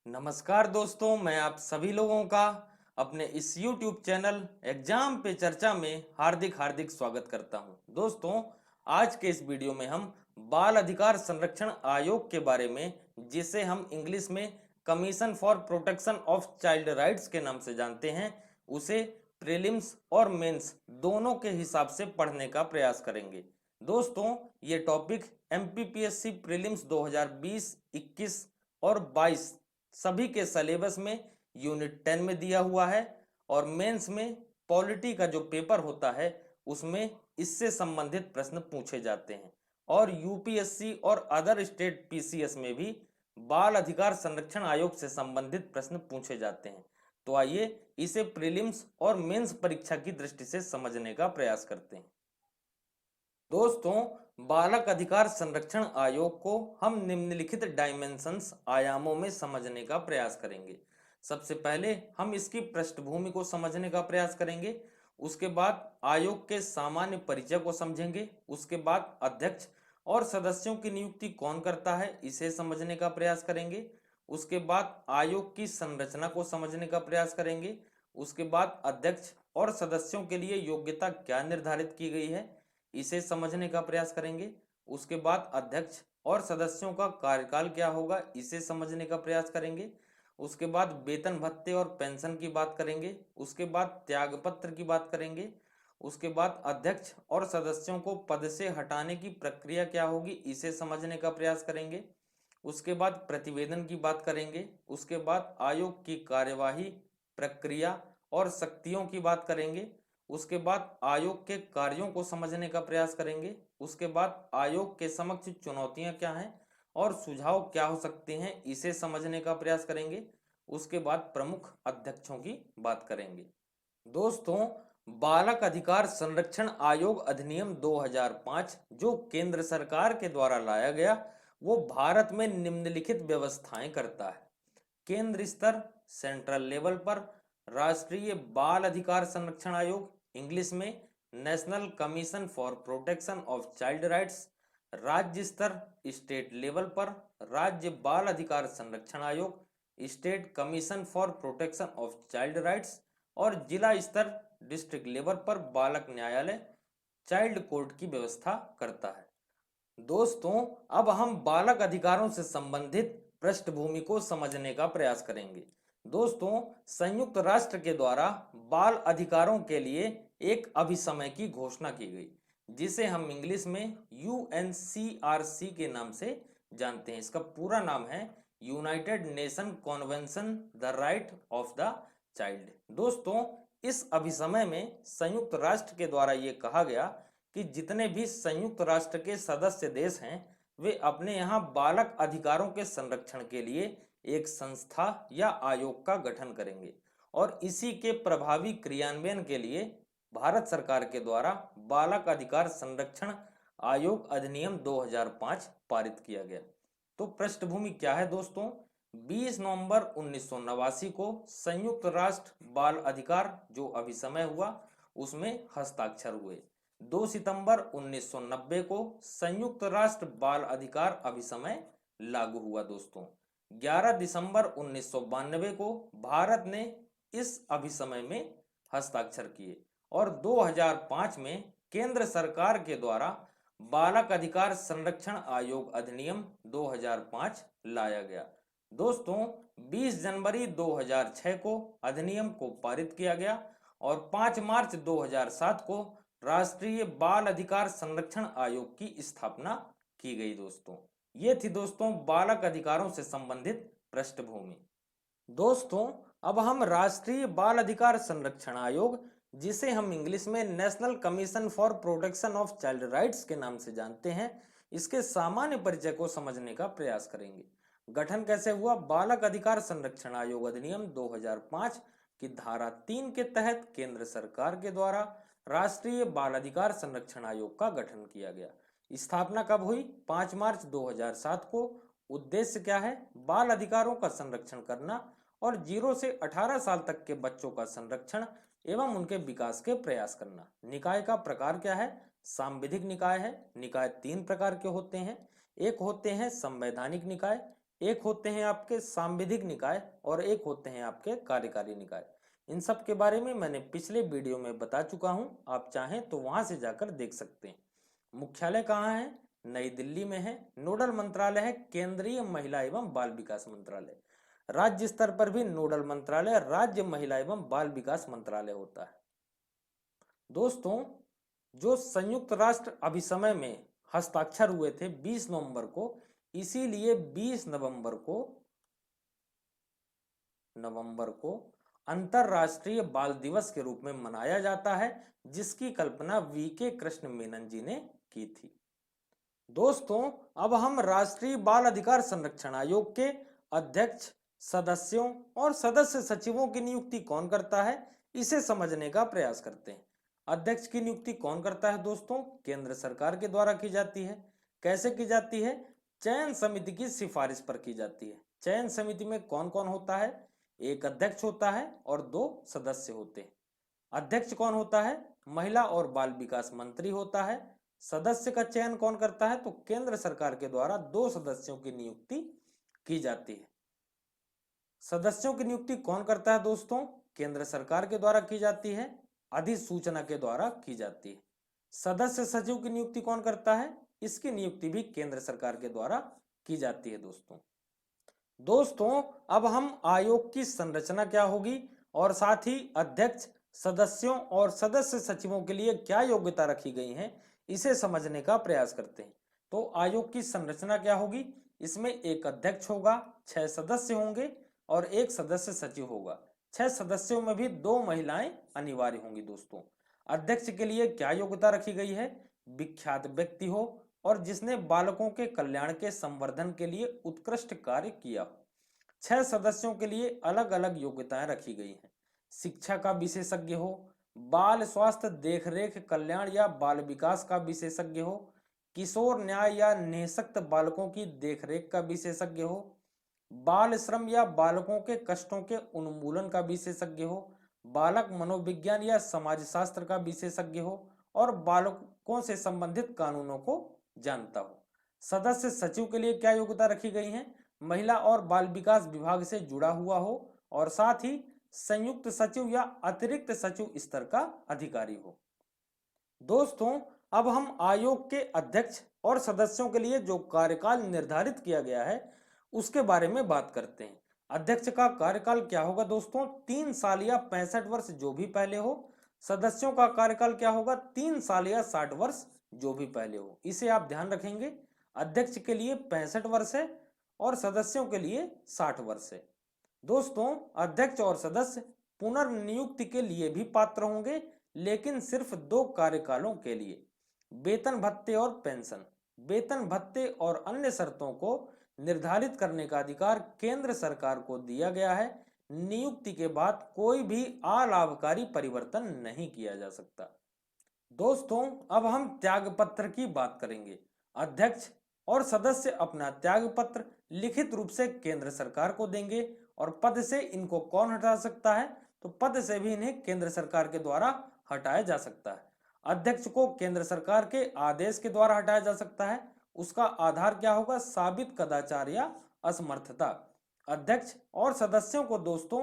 नमस्कार दोस्तों, मैं आप सभी लोगों का अपने इस YouTube चैनल एग्जाम पे चर्चा में हार्दिक हार्दिक स्वागत करता हूं। दोस्तों, आज के इस वीडियो में हम बाल अधिकार संरक्षण आयोग के बारे में, जिसे हम इंग्लिश में commission for protection of child rights के नाम से जानते हैं, उसे प्रीलिम्स और मेंस दोनों के हिसाब से पढ़ने का प्रयास करेंगे। दोस्तों, ये टॉपिक MPPSC प्रीलिम्स 2020, 21 और 22 सभी के सिलेबस में यूनिट 10 में दिया हुआ है और मेंस में पॉलिटी का जो पेपर होता है उसमें इससे संबंधित प्रश्न पूछे जाते हैं और यूपीएससी और अदर स्टेट पीसीएस में भी बाल अधिकार संरक्षण आयोग से संबंधित प्रश्न पूछे जाते हैं। तो आइए इसे प्रीलिम्स और मेंस परीक्षा की दृष्टि से समझने का प्रयास करते हैं। दोस्तों, बालक अधिकार संरक्षण आयोग को हम निम्नलिखित डायमेंशंस आयामों में समझने का प्रयास करेंगे। सबसे पहले हम इसकी पृष्ठभूमि को समझने का प्रयास करेंगे, उसके बाद आयोग के सामान्य परिचय को समझेंगे, उसके बाद अध्यक्ष और सदस्यों की नियुक्ति कौन करता है इसे समझने का प्रयास करेंगे, उसके बाद आयोग की संरचना को समझने का प्रयास करेंगे, उसके बाद अध्यक्ष और सदस्यों के लिए योग्यता क्या निर्धारित की गई है इसे समझने का प्रयास करेंगे, उसके बाद अध्यक्ष और सदस्यों का कार्यकाल क्या होगा इसे समझने का प्रयास करेंगे, उसके बाद वेतन भत्ते और पेंशन की बात करेंगे, उसके बाद त्यागपत्र की बात करेंगे, उसके बाद अध्यक्ष और सदस्यों को पद से हटाने की प्रक्रिया क्या होगी इसे समझने का प्रयास करेंगे, उसके बाद प्रतिवेदन की बात करेंगे, उसके बाद आयोग की कार्यवाही प्रक्रिया और शक्तियों की बात करेंगे, उसके बाद आयोग के कार्यों को समझने का प्रयास करेंगे, उसके बाद आयोग के समक्ष चुनौतियां क्या हैं और सुझाव क्या हो सकते हैं इसे समझने का प्रयास करेंगे, उसके बाद प्रमुख अध्यक्षों की बात करेंगे। दोस्तों, बालक अधिकार संरक्षण आयोग अधिनियम 2005 जो केंद्र सरकार के द्वारा लाया गया वो भारत में निम्नलिखित व्यवस्थाएं करता है। केंद्र स्तर सेंट्रल लेवल पर राष्ट्रीय बाल अधिकार संरक्षण आयोग, इंग्लिश में national commission for protection of child rights. राज्य स्तर स्टेट लेवल पर राज्य बाल अधिकार संरक्षण आयोग, state commission for protection of child rights. और जिला स्तर डिस्ट्रिक्ट लेवल पर बालक न्यायालय चाइल्ड कोर्ट की व्यवस्था करता है। दोस्तों, अब हम बालक अधिकारों से संबंधित पृष्ठभूमि को समझने का प्रयास करेंगे। दोस्तों, संयुक्त राष्ट्र के द्वारा बाल अधिकारों के लिए एक अभिसमय की घोषणा की गई, जिसे हम इंग्लिश में यूएनसीआरसी के नाम से जानते हैं। इसका पूरा नाम है United nation convention the right of the child. दोस्तों, इस अभिसमय में संयुक्त राष्ट्र के द्वारा यह कहा गया कि जितने भी संयुक्त राष्ट्र के सदस्य देश हैं वे अपने यहाँ बालक अधिकारों के संरक्षण के लिए एक संस्था या आयोग का गठन करेंगे और इसी के प्रभावी क्रियान्वयन के लिए भारत सरकार के द्वारा बालक अधिकार संरक्षण आयोग अधिनियम 2005 पारित किया गया। तो पृष्ठभूमि क्या है दोस्तों? 20 नवंबर 1989 को संयुक्त राष्ट्र बाल अधिकार जो अभिसमय हुआ उसमें हस्ताक्षर हुए। 2 सितंबर 1990 को संयुक्त राष्ट्र बाल अधिकार अभिसमय लागू हुआ। दोस्तों, 11 दिसंबर 1992 को भारत ने इस अभिसमय में हस्ताक्षर किए और 2005 में केंद्र सरकार के द्वारा बालक अधिकार संरक्षण आयोग अधिनियम 2005 लाया गया। दोस्तों, 20 जनवरी 2006 को अधिनियम को पारित किया गया और 5 मार्च 2007 को राष्ट्रीय बाल अधिकार संरक्षण आयोग की स्थापना की गई। दोस्तों, ये थी दोस्तों बालक अधिकारों से संबंधित पृष्ठभूमि। दोस्तों, अब हम राष्ट्रीय बाल अधिकार संरक्षण आयोग, जिसे हम इंग्लिश में national commission for protection of child rights के नाम से जानते हैं, इसके सामान्य परिचय को समझने का प्रयास करेंगे। गठन कैसे हुआ? बालक अधिकार संरक्षण आयोग अधिनियम 2005 की धारा 3 के तहत केंद्र सरकार के द्वारा राष्ट्रीय बाल अधिकार संरक्षण आयोग का गठन किया गया। स्थापना कब हुई? 5 मार्च 2007 को। उद्देश्य क्या है? बाल अधिकारों का संरक्षण करना और 0 से 18 साल तक के बच्चों का संरक्षण एवं उनके विकास के प्रयास करना। निकाय का प्रकार क्या है? सांविधिक निकाय है। निकाय 3 प्रकार के होते हैं। एक होते हैं संवैधानिक निकाय, एक होते हैं आपके सांविधिक निकाय और एक होते हैं आपके कार्यकारी निकाय। इन सब के बारे में मैंने पिछले वीडियो में बता चुका हूं, आप चाहें तो वहां से जाकर देख सकते हैं। मुख्यालय कहाँ है? नई दिल्ली में है। नोडल मंत्रालय है केंद्रीय महिला एवं बाल विकास मंत्रालय। राज्य स्तर पर भी नोडल मंत्रालय राज्य महिला एवं बाल विकास मंत्रालय होता है। दोस्तों, जो संयुक्त राष्ट्र अभिसमय में हस्ताक्षर हुए थे 20 नवंबर को, इसीलिए 20 नवंबर को अंतरराष्ट्रीय बाल दिवस के रूप में मनाया जाता है, जिसकी कल्पना वीके कृष्ण मेनन जी ने की थी। दोस्तों, अब हम राष्ट्रीय बाल अधिकार संरक्षण आयोग के अध्यक्ष, सदस्यों और सदस्य सचिवों की नियुक्ति कौन करता है, इसे समझने का प्रयास करते हैं। अध्यक्ष की नियुक्ति कौन करता है दोस्तों? केंद्र सरकार के द्वारा की जाती है। कैसे की जाती है? चयन समिति की सिफारिश पर की जाती है। चयन समिति में कौन कौन होता है? एक अध्यक्ष होता है और 2 सदस्य होते हैं। अध्यक्ष कौन होता है? महिला और बाल विकास मंत्री होता है। सदस्य का चयन कौन करता है? तो केंद्र सरकार के द्वारा 2 सदस्यों की नियुक्ति की जाती है। सदस्यों की नियुक्ति कौन करता है दोस्तों? केंद्र सरकार के द्वारा की जाती है, अधिसूचना के द्वारा की जाती है। सदस्य सचिव की नियुक्ति कौन करता है? इसकी नियुक्ति भी केंद्र सरकार के द्वारा की जाती है। दोस्तों, अब हम आयोग की संरचना क्या होगी और साथ ही अध्यक्ष, सदस्यों और सदस्य सचिवों के लिए क्या योग्यता रखी गई है, इसे समझने का प्रयास करते हैं। तो आयोग की संरचना क्या होगी? इसमें एक अध्यक्ष होगा, 6 सदस्य होंगे और एक सदस्य सचिव होगा। 6 सदस्यों में भी 2 महिलाएं अनिवार्य होंगी। दोस्तों, अध्यक्ष के लिए क्या योग्यता रखी गई है? विख्यात व्यक्ति हो और जिसने बालकों के कल्याण के संवर्धन के लिए उत्कृष्ट कार्य किया हो। 6 सदस्यों के लिए अलग अलग योग्यताएं रखी गई हैं। शिक्षा का विशेषज्ञ हो, बाल स्वास्थ्य देखरेख कल्याण या बाल विकास का विशेषज्ञ हो, किशोर न्याय या निःशक्त बालकों की देखरेख का विशेषज्ञ हो, बाल श्रम या बालकों के कष्टों के उन्मूलन का विशेषज्ञ हो, बालक मनोविज्ञान या समाजशास्त्र का विशेषज्ञ हो और बालकों से संबंधित कानूनों को जानता हो। सदस्य सचिव के लिए क्या योग्यता रखी गई है? महिला और बाल विकास विभाग से जुड़ा हुआ हो और साथ ही संयुक्त सचिव या अतिरिक्त सचिव स्तर का अधिकारी हो। दोस्तों, अब हम आयोग के अध्यक्ष और सदस्यों के लिए जो कार्यकाल निर्धारित किया गया है उसके बारे में बात करते हैं। अध्यक्ष का कार्यकाल क्या होगा दोस्तों? 3 साल या 65 वर्ष जो भी पहले हो। सदस्यों का कार्यकाल क्या होगा? 3 साल या 60 वर्ष जो भी पहले हो। इसे आप ध्यान रखेंगे। अध्यक्ष के लिए 65 वर्ष है और सदस्यों के लिए 60 वर्ष है। दोस्तों, अध्यक्ष और सदस्य पुनर्नियुक्ति के लिए भी पात्र होंगे, लेकिन सिर्फ 2 कार्यकालों के लिए। वेतन भत्ते और पेंशन, वेतन भत्ते और अन्य शर्तों को निर्धारित करने का अधिकार केंद्र सरकार को दिया गया है। नियुक्ति के बाद कोई भी अलाभकारी परिवर्तन नहीं किया जा सकता। दोस्तों, अब हम त्यागपत्र की बात करेंगे। अध्यक्ष और सदस्य अपना त्यागपत्र लिखित रूप से केंद्र सरकार को देंगे और पद से इनको कौन हटा सकता है? तो पद से भी इन्हें केंद्र सरकार के द्वारा हटाया जा सकता है। अध्यक्ष को केंद्र सरकार के आदेश के द्वारा हटाया जा सकता है। उसका आधार क्या होगा? साबित कदाचार या असमर्थता। अध्यक्ष और सदस्यों को दोस्तों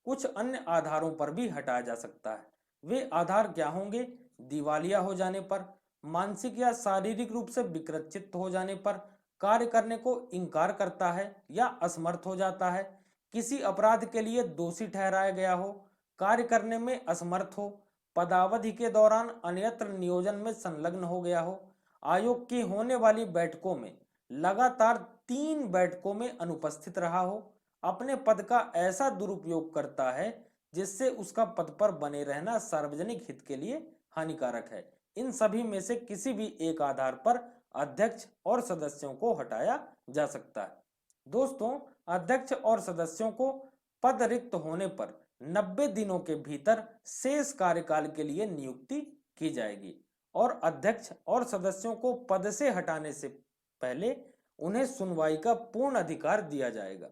कुछ अन्य आधारों पर भी हटाया जा सकता है। वे आधार क्या होंगे? दिवालिया हो जाने पर, मानसिक या शारीरिक रूप से विकृत चित्त हो जाने पर, कार्य करने को इनकार करता है या असमर्थ हो जाता है, किसी अपराध के लिए दोषी ठहराया गया हो, कार्य करने में असमर्थ हो, पदावधि के दौरान अन्यत्र नियोजन में संलग्न हो गया हो, आयोग की होने वाली बैठकों में लगातार 3 बैठकों में अनुपस्थित रहा हो, अपने पद का ऐसा दुरुपयोग करता है जिससे उसका पद पर बने रहना सार्वजनिक हित के लिए हानिकारक है। इन सभी में से किसी भी एक आधार पर अध्यक्ष और सदस्यों को हटाया जा सकता है। दोस्तों, अध्यक्ष और सदस्यों को पद रिक्त होने पर 90 दिनों के भीतर शेष कार्यकाल के लिए नियुक्ति की जाएगी और अध्यक्ष और सदस्यों को पद से हटाने से पहले उन्हें सुनवाई का पूर्ण अधिकार दिया जाएगा।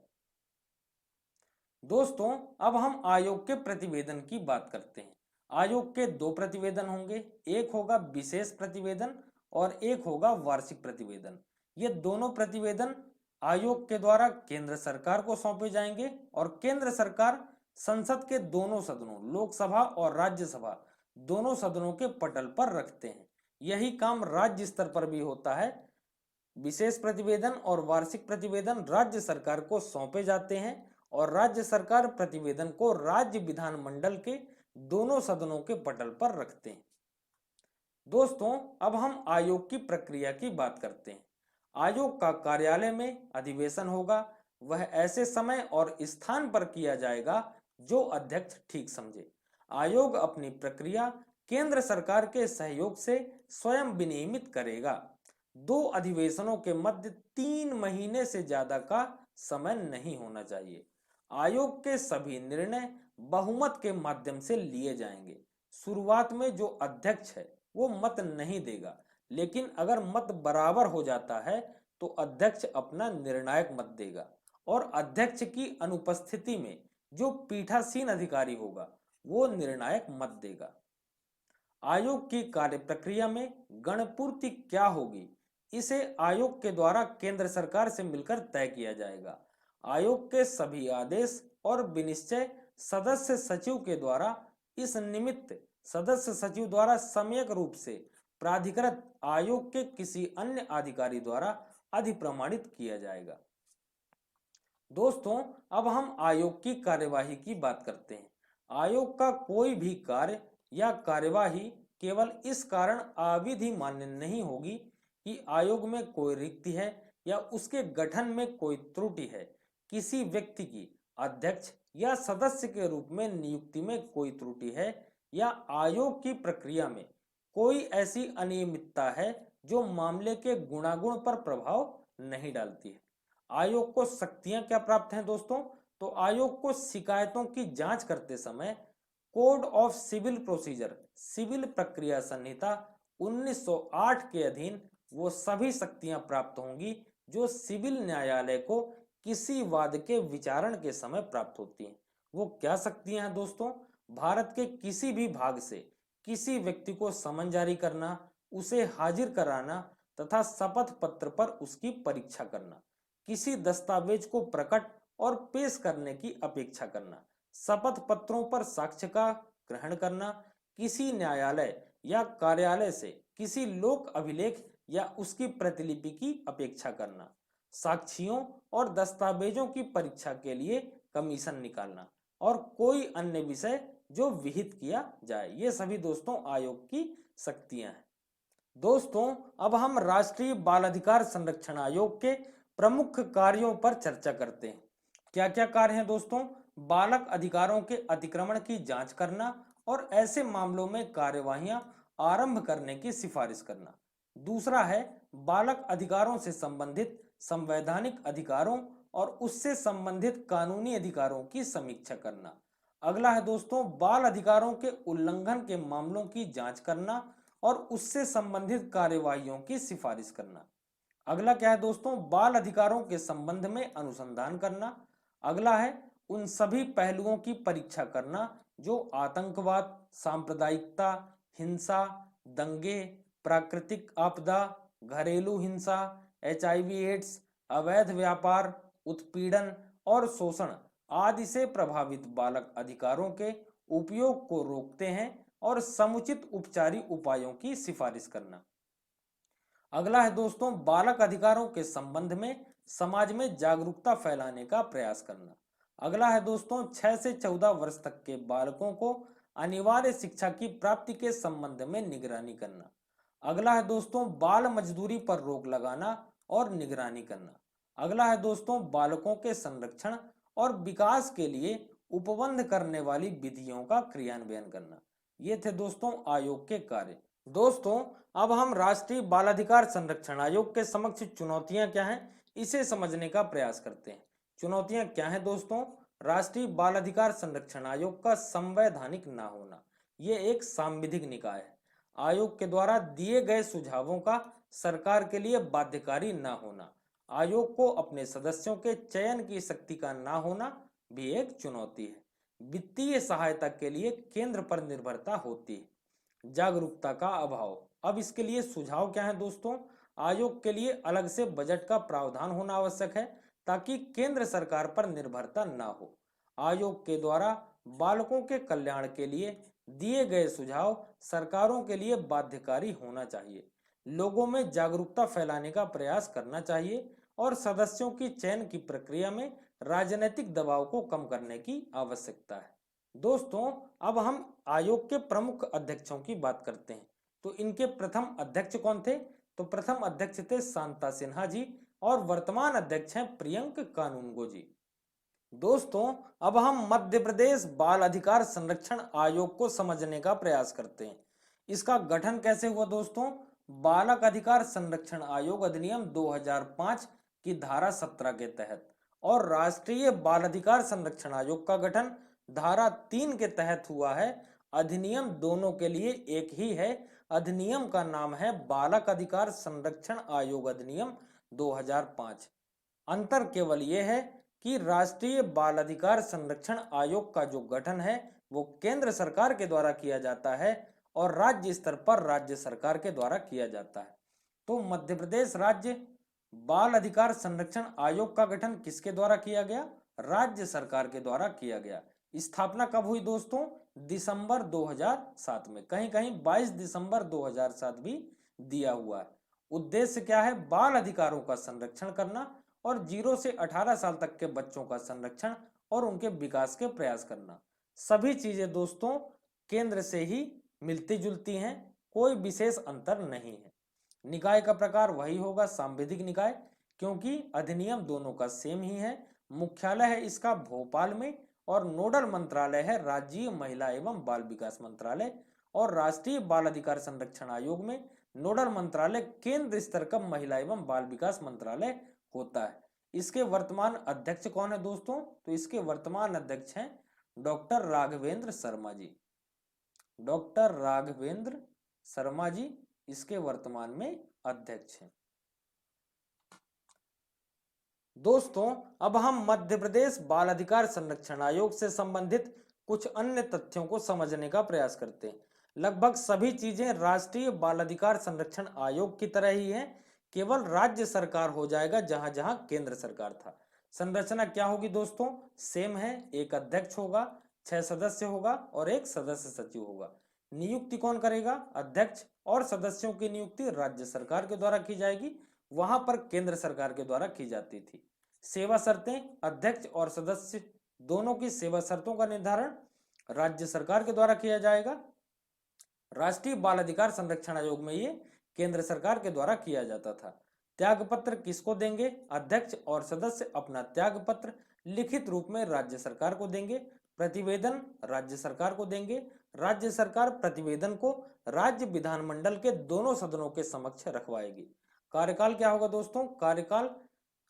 दोस्तों, अब हम आयोग के प्रतिवेदन की बात करते हैं। आयोग के 2 प्रतिवेदन होंगे, एक होगा विशेष प्रतिवेदन और एक होगा वार्षिक प्रतिवेदन। ये दोनों प्रतिवेदन आयोग के द्वारा केंद्र सरकार को सौंपे जाएंगे और केंद्र सरकार संसद के दोनों सदनों, लोकसभा और राज्यसभा दोनों सदनों के पटल पर रखते हैं। यही काम राज्य स्तर पर भी होता है। विशेष प्रतिवेदन और वार्षिक प्रतिवेदन राज्य सरकार को सौंपे जाते हैं और राज्य सरकार प्रतिवेदन को राज्य विधानमंडल के दोनों सदनों के पटल पर रखते हैं। दोस्तों, अब हम आयोग की प्रक्रिया की बात करते हैं। आयोग का कार्यालय में अधिवेशन होगा। वह ऐसे समय और स्थान पर किया जाएगा जो अध्यक्ष ठीक समझे। आयोग अपनी प्रक्रिया केंद्र सरकार के सहयोग से स्वयं विनियमित करेगा। 2 अधिवेशनों के मध्य 3 महीने से ज्यादा का समय नहीं होना चाहिए। आयोग के सभी निर्णय बहुमत के माध्यम से लिए जाएंगे। शुरुआत में जो अध्यक्ष है वो मत नहीं देगा, लेकिन अगर मत बराबर हो जाता है तो अध्यक्ष अपना निर्णायक मत देगा और अध्यक्ष की अनुपस्थिति में जो पीठासीन अधिकारी होगा वो निर्णायक मत देगा। आयोग की कार्य प्रक्रिया में गणपूर्ति क्या होगी, इसे आयोग के द्वारा केंद्र सरकार से मिलकर तय किया जाएगा। आयोग के सभी आदेश और विनिश्चय सदस्य सचिव के द्वारा इस निमित्त सदस्य सचिव द्वारा सम्यक रूप से प्राधिकृत आयोग के किसी अन्य अधिकारी द्वारा अधिप्रमाणित किया जाएगा। दोस्तों, अब हम आयोग की कार्यवाही की बात करते हैं। आयोग का कोई भी कार्य या कार्यवाही केवल इस कारण अविधि मान्य नहीं होगी कि आयोग में कोई रिक्ति है या उसके गठन में कोई त्रुटि है, किसी व्यक्ति की अध्यक्ष या सदस्य के रूप में नियुक्ति में कोई त्रुटि है या आयोग की प्रक्रिया में कोई ऐसी अनियमितता है जो मामले के गुणागुण पर प्रभाव नहीं डालती है। आयोग को शक्तियां क्या प्राप्त हैं दोस्तों? तो आयोग को शिकायतों की जांच करते समय कोड ऑफ सिविल प्रोसीजर, सिविल प्रक्रिया संहिता 1908 के अधीन वो सभी शक्तियां प्राप्त होंगी जो सिविल न्यायालय को किसी वाद के विचारण के समय प्राप्त होती हैं। वो क्या शक्तियां हैं दोस्तों? भारत के किसी भी भाग से किसी व्यक्ति को समन जारी करना, उसे हाजिर कराना तथा शपथ पत्र पर उसकी परीक्षा करना, किसी दस्तावेज को प्रकट और पेश करने की अपेक्षा करना, शपथ पत्रों पर साक्ष्य का ग्रहण करना, किसी न्यायालय या कार्यालय से किसी लोक अभिलेख या उसकी प्रतिलिपि की अपेक्षा करना, साक्ष्यों और दस्तावेजों की परीक्षा के लिए कमीशन निकालना और कोई अन्य विषय जो विहित किया जाए। ये सभी दोस्तों आयोग की शक्तियां हैं। दोस्तों, अब हम राष्ट्रीय बाल अधिकार संरक्षण आयोग के प्रमुख कार्यों पर चर्चा करते हैं। क्या क्या कार्य हैं दोस्तों? बालक अधिकारों के अतिक्रमण की जांच करना और ऐसे मामलों में कार्यवाहियां आरंभ करने की सिफारिश करना। दूसरा है बालक अधिकारों से संबंधित संवैधानिक अधिकारों और उससे संबंधित कानूनी अधिकारों की समीक्षा करना। अगला है दोस्तों बाल अधिकारों के उल्लंघन के मामलों की जांच करना और उससे संबंधित कार्यवाहियों की सिफारिश करना। अगला क्या है दोस्तों? बाल अधिकारों के संबंध में अनुसंधान करना। अगला है उन सभी पहलुओं की परीक्षा करना जो आतंकवाद, सांप्रदायिकता, हिंसा, दंगे, प्राकृतिक आपदा, घरेलू हिंसा, HIV एड्स, अवैध व्यापार, उत्पीड़न और शोषण आदि से प्रभावित बालक अधिकारों के उपयोग को रोकते हैं और समुचित उपचारिक उपायों की सिफारिश करना। अगला है दोस्तों बालक अधिकारों के संबंध में समाज में जागरूकता फैलाने का प्रयास करना। अगला है दोस्तों 6 से 14 वर्ष तक के बालकों को अनिवार्य शिक्षा की प्राप्ति के संबंध में निगरानी करना। अगला है दोस्तों बाल मजदूरी पर रोक लगाना और निगरानी करना। अगला है दोस्तों बालकों के संरक्षण और विकास के लिए उपबंध करने वाली विधियों का क्रियान्वयन करना। ये थे दोस्तों आयोग के कार्य। दोस्तों, अब हम राष्ट्रीय बाल अधिकार संरक्षण आयोग के समक्ष चुनौतियां क्या हैं इसे समझने का प्रयास करते हैं। चुनौतियां क्या हैं दोस्तों? राष्ट्रीय बाल अधिकार संरक्षण आयोग का संवैधानिक ना होना, ये एक सांविधिक निकाय है। आयोग के द्वारा दिए गए सुझावों का सरकार के लिए बाध्यकारी ना होना, आयोग को अपने सदस्यों के चयन की शक्ति का ना होना भी एक चुनौती है। वित्तीय सहायता के लिए केंद्र पर निर्भरता होती है। जागरूकता का अभाव, अब इसके लिए सुझाव क्या है दोस्तों? आयोग के लिए अलग से बजट का प्रावधान होना आवश्यक है ताकि केंद्र सरकार पर निर्भरता न हो। आयोग के द्वारा बालकों के कल्याण के लिए दिए गए सुझाव सरकारों के लिए बाध्यकारी होना चाहिए। लोगों में जागरूकता फैलाने का प्रयास करना चाहिए और सदस्यों की चयन की प्रक्रिया में राजनीतिक दबाव को कम करने की आवश्यकता है। दोस्तों, अब हम आयोग के प्रमुख अध्यक्षों की बात करते हैं। तो इनके प्रथम अध्यक्ष कौन थे? तो प्रथम अध्यक्ष थे शांता सिन्हा जी और वर्तमान अध्यक्ष हैं प्रियंक कानूनगो जी। दोस्तों, अब हम मध्य प्रदेश बाल अधिकार संरक्षण आयोग को समझने का प्रयास करते हैं। इसका गठन कैसे हुआ दोस्तों? बालक अधिकार संरक्षण आयोग अधिनियम 2005 की धारा 17 के तहत और राष्ट्रीय बाल अधिकार संरक्षण आयोग का गठन धारा 3 के तहत हुआ है। अधिनियम दोनों के लिए एक ही है। अधिनियम का नाम है बालक अधिकार संरक्षण आयोग अधिनियम 2005। अंतर केवल यह है कि राष्ट्रीय बाल अधिकार संरक्षण आयोग का जो गठन है वो केंद्र सरकार के द्वारा किया जाता है और राज्य स्तर पर राज्य सरकार के द्वारा किया जाता है। तो मध्य प्रदेश राज्य बाल अधिकार संरक्षण आयोग का गठन किसके द्वारा किया गया? राज्य सरकार के द्वारा किया गया। स्थापना कब हुई दोस्तों? दिसंबर 2007 में। कहीं कहीं 22 दिसंबर 2007 भी दिया हुआ है। उद्देश्य क्या है? बाल अधिकारों का संरक्षण करना और 0 से 18 साल तक के बच्चों का संरक्षण और उनके विकास के प्रयास करना। सभी चीजें दोस्तों केंद्र से ही मिलती जुलती हैं, कोई विशेष अंतर नहीं है। निकाय का प्रकार वही होगा, सांविधिक निकाय, क्योंकि अधिनियम दोनों का सेम ही है। मुख्यालय है इसका भोपाल में और नोडल मंत्रालय है राज्य महिला एवं बाल विकास मंत्रालय। और राष्ट्रीय बाल अधिकार संरक्षण आयोग में नोडल मंत्रालय केंद्र स्तर का महिला एवं बाल विकास मंत्रालय होता है। इसके वर्तमान अध्यक्ष कौन है दोस्तों? तो इसके वर्तमान अध्यक्ष हैं डॉक्टर राघवेंद्र शर्मा जी। डॉक्टर राघवेंद्र शर्मा जी इसके वर्तमान में अध्यक्ष हैं। दोस्तों, अब हम मध्य प्रदेश बाल अधिकार संरक्षण आयोग से संबंधित कुछ अन्य तथ्यों को समझने का प्रयास करते हैं। लगभग सभी चीजें राष्ट्रीय बाल अधिकार संरक्षण आयोग की तरह ही हैं, केवल राज्य सरकार हो जाएगा जहां जहां केंद्र सरकार था। संरचना क्या होगी दोस्तों? सेम है। एक अध्यक्ष होगा, 6 सदस्य होगा और एक सदस्य सचिव होगा। नियुक्ति कौन करेगा? अध्यक्ष। और सदस्यों की नियुक्ति राज्य सरकार के द्वारा की जाएगी, वहां पर केंद्र सरकार के द्वारा की जाती थी। सेवा शर्तें, अध्यक्ष और सदस्य दोनों की सेवा शर्तों का निर्धारण राज्य सरकार के द्वारा किया जाएगा। राष्ट्रीय बाल अधिकार संरक्षण आयोग में ये केंद्र सरकार के द्वारा किया जाता था। त्याग पत्र किसको देंगे? अध्यक्ष और सदस्य अपना त्याग पत्र लिखित रूप में राज्य सरकार को देंगे। प्रतिवेदन राज्य सरकार को देंगे। राज्य सरकार प्रतिवेदन को राज्य विधानमंडल के दोनों सदनों के समक्ष रखवाएगी। कार्यकाल क्या होगा दोस्तों? कार्यकाल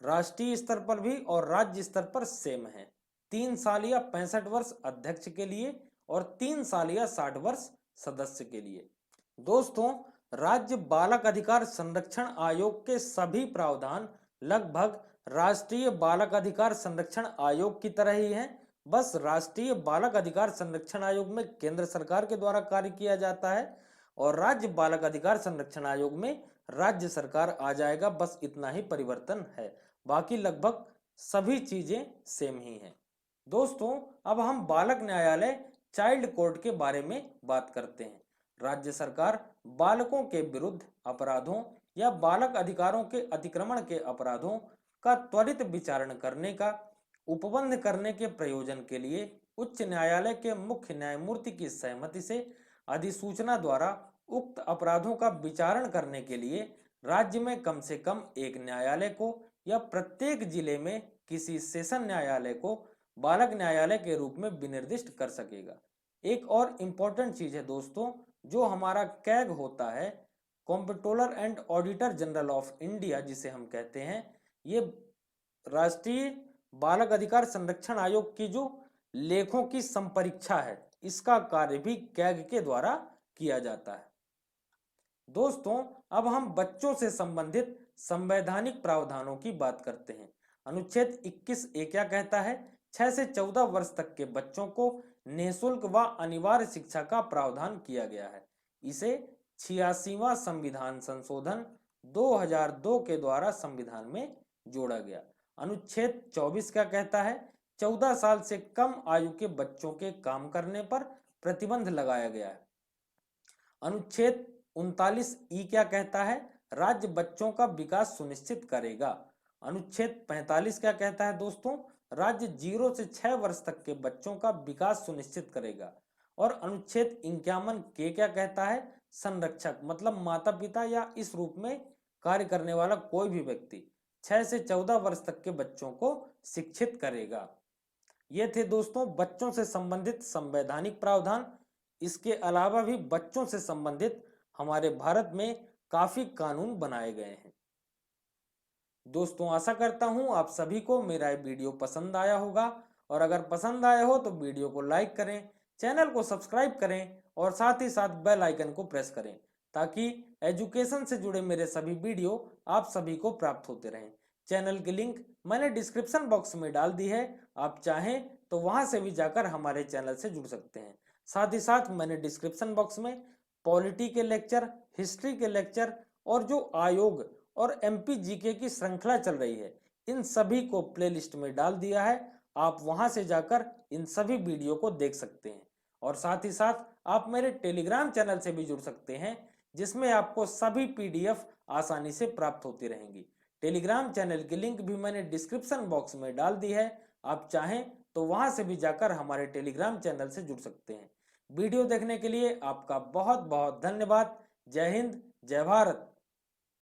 राष्ट्रीय स्तर पर भी और राज्य स्तर पर सेम है। 3 साल या 65 वर्ष अध्यक्ष के लिए और 3 साल या 60 वर्ष सदस्य के लिए। दोस्तों, राज्य बालक अधिकार संरक्षण आयोग के सभी प्रावधान लगभग राष्ट्रीय बालक अधिकार संरक्षण आयोग की तरह ही हैं। बस राष्ट्रीय बालक अधिकार संरक्षण आयोग में केंद्र सरकार के द्वारा कार्य किया जाता है और राज्य बालक अधिकार संरक्षण आयोग में राज्य सरकार आ जाएगा। बस इतना ही परिवर्तन है, बाकी लगभग सभी चीजें सेम ही हैं। दोस्तों, अब हम बालक न्यायालय चाइल्ड कोर्ट के बारे में बात करते हैं। राज्य सरकार बालकों के विरुद्ध अपराधों या बालक अधिकारों के अतिक्रमण के अपराधों का त्वरित विचारण करने का उपबंध करने के प्रयोजन के लिए उच्च न्यायालय के मुख्य न्यायमूर्ति की सहमति से अधिसूचना द्वारा उक्त अपराधों का विचारण करने के लिए राज्य में कम से कम एक न्यायालय को या प्रत्येक जिले में किसी सेशन न्यायालय को बालक न्यायालय के रूप में विनिर्दिष्ट कर सकेगा। एक और इम्पोर्टेंट चीज है दोस्तों, जो हमारा कैग होता है, comptroller and auditor general of India जिसे हम कहते हैं, ये राष्ट्रीय बालक अधिकार संरक्षण आयोग की जो लेखों की संपरीक्षा है, इसका कार्य भी कैग के द्वारा किया जाता है। दोस्तों, अब हम बच्चों से संबंधित संवैधानिक प्रावधानों की बात करते हैं। अनुच्छेद 21A क्या कहता है? 6 से 14 वर्ष तक के बच्चों को निःशुल्क व अनिवार्य शिक्षा का प्रावधान किया गया है। इसे 86वां संविधान संशोधन 2002 के द्वारा संविधान में जोड़ा गया। अनुच्छेद 24 क्या कहता है? 14 साल से कम आयु के बच्चों के काम करने पर प्रतिबंध लगाया गया है। अनुच्छेद 39 ई क्या कहता है? राज्य बच्चों का विकास सुनिश्चित करेगा। अनुच्छेद 45 क्या कहता है दोस्तों? राज्य 0 से 6 वर्ष तक के बच्चों का विकास सुनिश्चित करेगा। और अनुच्छेद 51 के क्या कहता है? संरक्षक मतलब माता पिता या इस रूप में कार्य करने वाला कोई भी व्यक्ति 6 से 14 वर्ष तक के बच्चों को शिक्षित करेगा। ये थे दोस्तों बच्चों से संबंधित संवैधानिक प्रावधान। इसके अलावा भी बच्चों से संबंधित हमारे भारत में काफी कानून बनाए गए हैं। दोस्तों आशा करता हूं आप सभी को मेरा ये वीडियो पसंद आया होगा, और अगर पसंद आया हो तो वीडियो को लाइक करें, चैनल को सब्सक्राइब करें और साथ ही साथ बेल आइकन को प्रेस करें ताकि एजुकेशन से जुड़े मेरे सभी वीडियो आप सभी को प्राप्त होते रहें। चैनल की लिंक मैंने डिस्क्रिप्शन बॉक्स में डाल दी है, आप चाहें तो वहां से भी जाकर हमारे चैनल से जुड़ सकते हैं। साथ ही साथ मैंने डिस्क्रिप्शन बॉक्स में पॉलिटी के लेक्चर, हिस्ट्री के लेक्चर और जो आयोग और एमपी जीके की श्रृंखला चल रही है, इन सभी को प्लेलिस्ट में डाल दिया है। आप वहां से जाकर इन सभी वीडियो को देख सकते हैं। और साथ ही साथ आप मेरे टेलीग्राम चैनल से भी जुड़ सकते हैं, जिसमें आपको सभी पीडीएफ आसानी से प्राप्त होती रहेंगी। टेलीग्राम चैनल की लिंक भी मैंने डिस्क्रिप्शन बॉक्स में डाल दी है, आप चाहें तो वहां से भी जाकर हमारे टेलीग्राम चैनल से जुड़ सकते हैं। वीडियो देखने के लिए आपका बहुत बहुत धन्यवाद। जय हिंद, जय भारत।